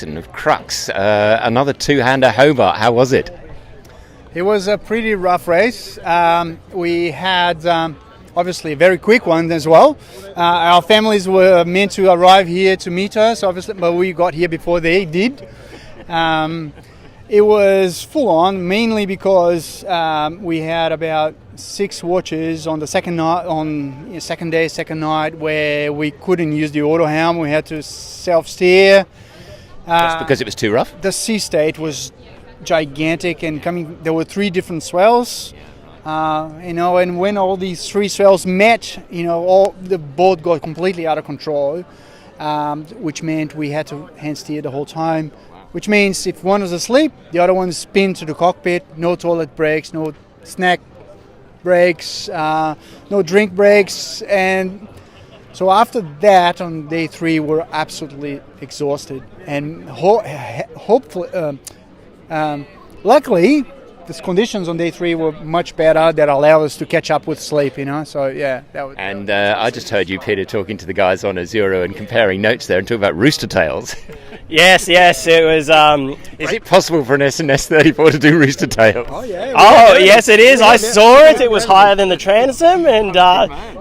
Grayson of Crux. Another two-hander Hobart. How was it? It was a pretty rough race. We had obviously a very quick one as well. Our families were meant to arrive here to meet us, obviously, but we got here before they did. It was full on, mainly because we had about 6 watches on the second night, where we couldn't use the auto helm. We had to self-steer. Just because it was too rough? The sea state was gigantic, and there were 3 different swells. And when all these 3 swells met, all the boat got completely out of control, which meant we had to hand steer the whole time. Which means if one was asleep, the other one spin to the cockpit. No toilet breaks, no snack breaks, no drink breaks, and so after that, on day 3, we're absolutely exhausted. And hopefully, luckily, the conditions on day 3 were much better. That allowed us to catch up with sleep, So yeah, that was. And I just heard you, Peter, talking to the guys on Azzurro and comparing notes there and talking about rooster tails. Yes, it was. Is it possible for an SNS 34 to do rooster tails? Oh yeah. Yes, it is. I saw it. It was higher than the transom, and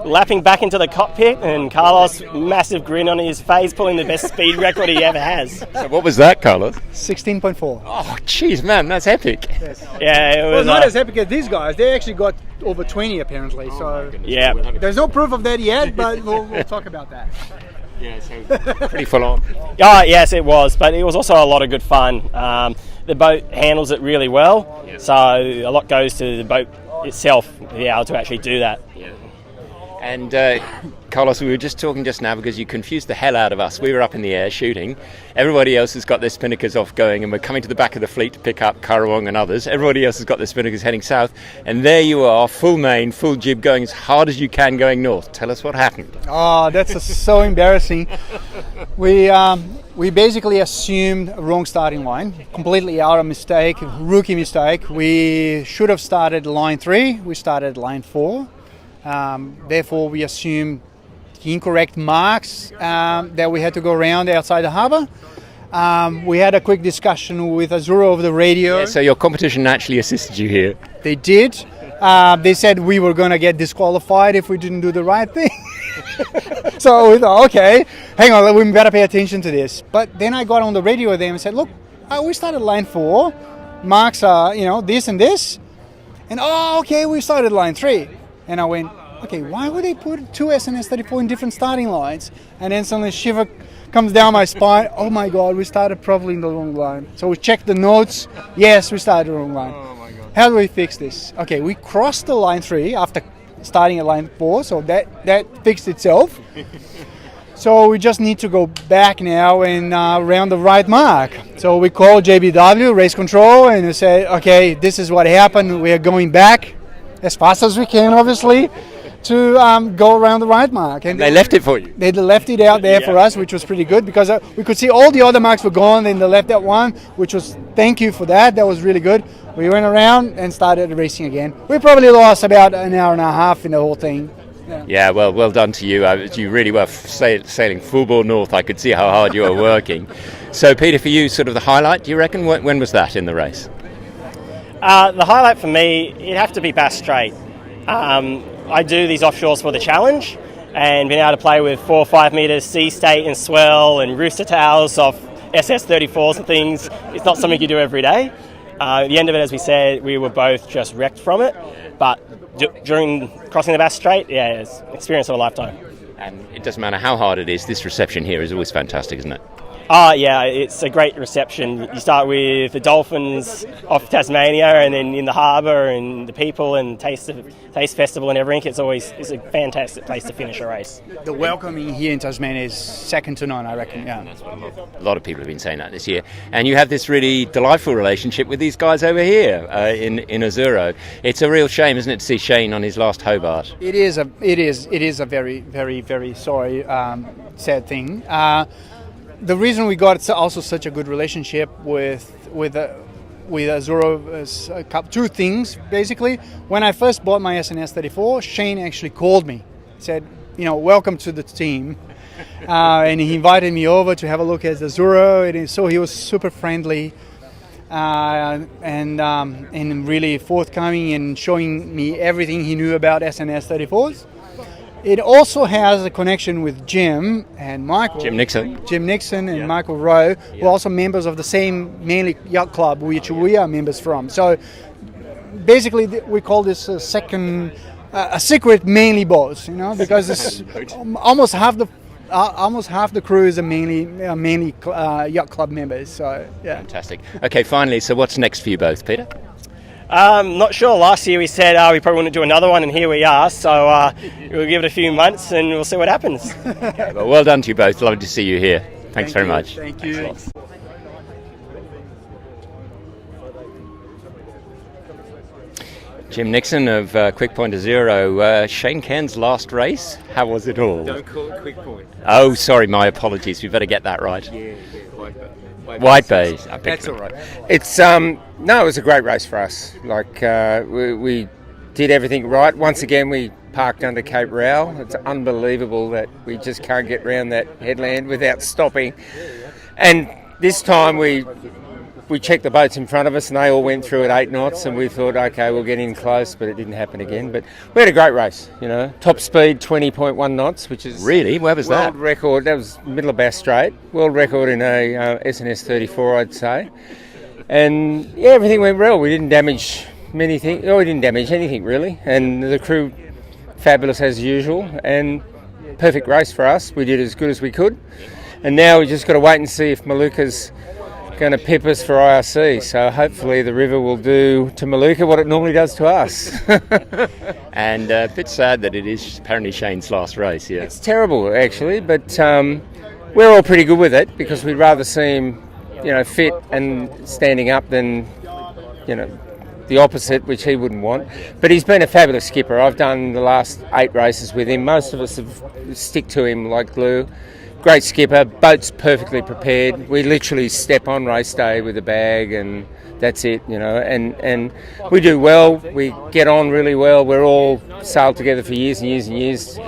lapping back into the cockpit, and Carlos, massive grin on his face, pulling the best speed record he ever has. So what was that, Carlos? 16.4. Oh, jeez, man, that's epic. Yes. Yeah, it was. Well, not as epic as these guys. They actually got over 20 apparently. Yeah. There's no proof of that yet, but we'll talk about that. Yeah, so pretty full on. Oh, yes, it was, but it was also a lot of good fun. The boat handles it really well, so a lot goes to the boat itself to be able to actually do that. Yeah. And Carlos, we were just talking just now because you confused the hell out of us. We were up in the air shooting. Everybody else has got their spinnakers off going, and we're coming to the back of the fleet to pick up Currawong and others. Everybody else has got their spinnakers heading south, and there you are, full main, full jib, going as hard as you can going north. Tell us what happened. Oh, that's so embarrassing. We basically assumed a wrong starting line, completely our mistake, rookie mistake. We should have started line 3. We started line 4. Therefore, we assumed the incorrect marks that we had to go around outside the harbour. We had a quick discussion with Azzurro over the radio. Yeah, so your competition actually assisted you here. They did. They said we were going to get disqualified if we didn't do the right thing. So we thought, okay, hang on, we better pay attention to this. But then I got on the radio with them and said, look, we started line 4. Marks are, this and this. And, okay, we started line 3. And I went, okay, why would they put 2 SNS 34 in different starting lines? And then suddenly shiver comes down my spine. Oh my God, we started probably in the wrong line. So we checked the notes. Yes, we started the wrong line. Oh my God. How do we fix this? Okay, we crossed the line 3 after starting at line 4, so that fixed itself. So we just need to go back now and round the right mark. So we called JBW, race control, and they said, okay, this is what happened. We are going back as fast as we can, obviously, to go around the right mark. And they left it for you? They left it out there for us, which was pretty good, because we could see all the other marks were gone, then they left that one, which was, thank you for that. That was really good. We went around and started racing again. We probably lost about an hour and a half in the whole thing. Yeah, well done to you. You really were sailing full bore north. I could see how hard you were working. So, Peter, for you, sort of the highlight, do you reckon? When was that in the race? The highlight for me, it'd have to be Bass Strait. I do these offshores for the challenge, and being able to play with 4 or 5 metres sea state and swell and rooster tails off SS34s and things, it's not something you do every day. At the end of it, as we said, we were both just wrecked from it, but during crossing the Bass Strait, it's an experience of a lifetime. And it doesn't matter how hard it is, this reception here is always fantastic, isn't it? Yeah, it's a great reception. You start with the dolphins off Tasmania, and then in the harbour and the people and Taste Festival and everything. It's a fantastic place to finish a race. The welcoming here in Tasmania is second to none, I reckon. Yeah, that's what a lot of people have been saying that this year. And you have this really delightful relationship with these guys over here in Azzurro. It's a real shame, isn't it, to see Shane on his last Hobart? It is a very, very, very sorry, sad thing. The reason we got also such a good relationship with Azzurro is 2 things, basically. When I first bought my SNS 34, Shane actually called me, said, welcome to the team. And he invited me over to have a look at the Azzurro, and so he was super friendly and really forthcoming and showing me everything he knew about SNS 34s. It also has a connection with Jim and Michael. Jim Nixon. Jim Nixon and Michael Rowe, who are also members of the same Manly Yacht Club, which we are members from. So basically, we call this a secret Manly boat, because it's almost half the crew is a Manly Yacht Club members. So yeah. Fantastic. Okay, finally, so what's next for you both, Peter? Not sure. Last year we said we probably wouldn't do another one, and here we are. So we'll give it a few months and we'll see what happens. Okay, well done to you both. Lovely to see you here. Thanks very much. Thank you. Thanks. Jim Nixon of Quick Point Azzurro. Shane Cairns' last race. How was it all? Don't call it Quick Point. Oh, sorry, my apologies. We better get that right. Yeah, White Bay. That's all right. It's it was a great race for us. Like we did everything right. Once again, we parked under Cape Rowell. It's unbelievable that we just can't get round that headland without stopping. And this time we checked the boats in front of us, and they all went through at 8 knots, and we thought, okay, we'll get in close, but it didn't happen again. But we had a great race, Top speed 20.1 knots, which is really, where was that? World record. That was middle of Bass Strait. World record in a SNS 34, I'd say. And yeah, everything went well. We didn't damage many things. We didn't damage anything really. And the crew, fabulous as usual, and perfect race for us. We did as good as we could. And now we just got to wait and see if Maluka's going to pip us for IRC, so hopefully the river will do to Maluka what it normally does to us. And a bit sad that it is apparently Shane's last race. Yeah, it's terrible actually, but we're all pretty good with it because we'd rather see him, fit and standing up than, the opposite, which he wouldn't want. But he's been a fabulous skipper. I've done the last 8 races with him. Most of us have stick to him like glue. Great skipper, boat's perfectly prepared. We literally step on race day with a bag and that's it, and we do well, we get on really well. We're all sailed together for years and years and years,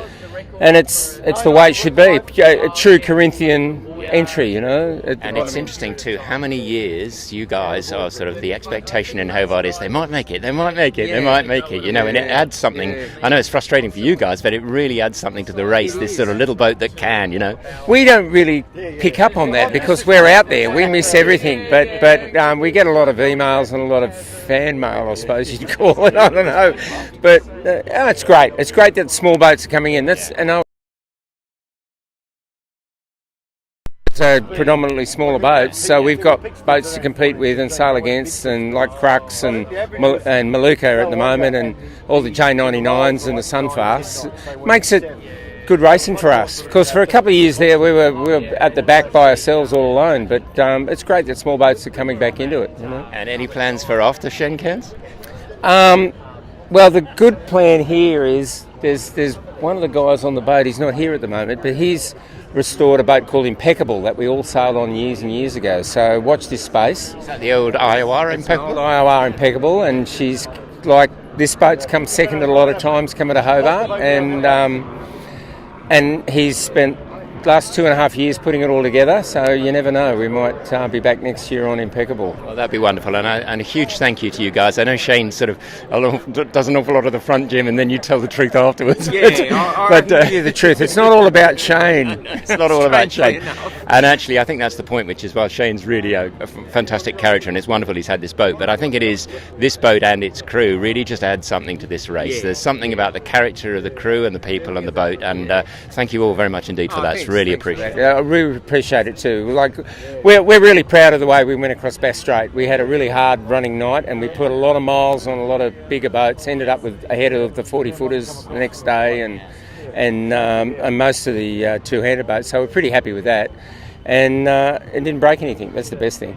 and it's the way it should be, a true Corinthian entry, And it's interesting too, how many years you guys are sort of, the expectation in Hobart is they might make it, and it adds something. I know it's frustrating for you guys, but it really adds something to the race, this sort of little boat that can, We don't really pick up on that because we're out there, we miss everything, but we get a lot of emails and a lot of fan mail, I suppose you'd call it, I don't know, but it's great. It's great that small boats are coming in. So predominantly smaller boats, so we've got boats to compete with and sail against, and like Crux and Maluka at the moment, and all the J99s and the Sunfasts. Makes it good racing for us. Of course, for a couple of years there, we were at the back by ourselves all alone, but it's great that small boats are coming back into it. And any plans for after Shane Cairns? Well, the good plan here is there's one of the guys on the boat. He's not here at the moment, but he's restored a boat called Impeccable that we all sailed on years and years ago. So watch this space. Is that the old IOR Impeccable? IOR Impeccable, and she's like, this boat's come second a lot of times coming to Hobart, and he's spent the last 2.5 years putting it all together, so you never know, we might be back next year on Impeccable. Well, that'd be wonderful, and a huge thank you to you guys. I know Shane sort of does an awful lot of the front, Jim, and then you tell the truth afterwards. Yeah, I tell you the truth. It's not all about Shane. It's not all about Shane. And actually, I think that's the point, which is, well, Shane's really a fantastic character, and it's wonderful he's had this boat, but I think it is this boat and its crew really just add something to this race. There's something about the character of the crew and the people and the boat, and thank you all very much indeed for that. It's really appreciated. I really appreciate it too. Like, we're really proud of the way we went across Bass Strait. We had a really hard running night, and we put a lot of miles on a lot of bigger boats. Ended up with ahead of the 40 footers the next day, and most of the two-handed boats. So we're pretty happy with that, and it didn't break anything. That's the best thing.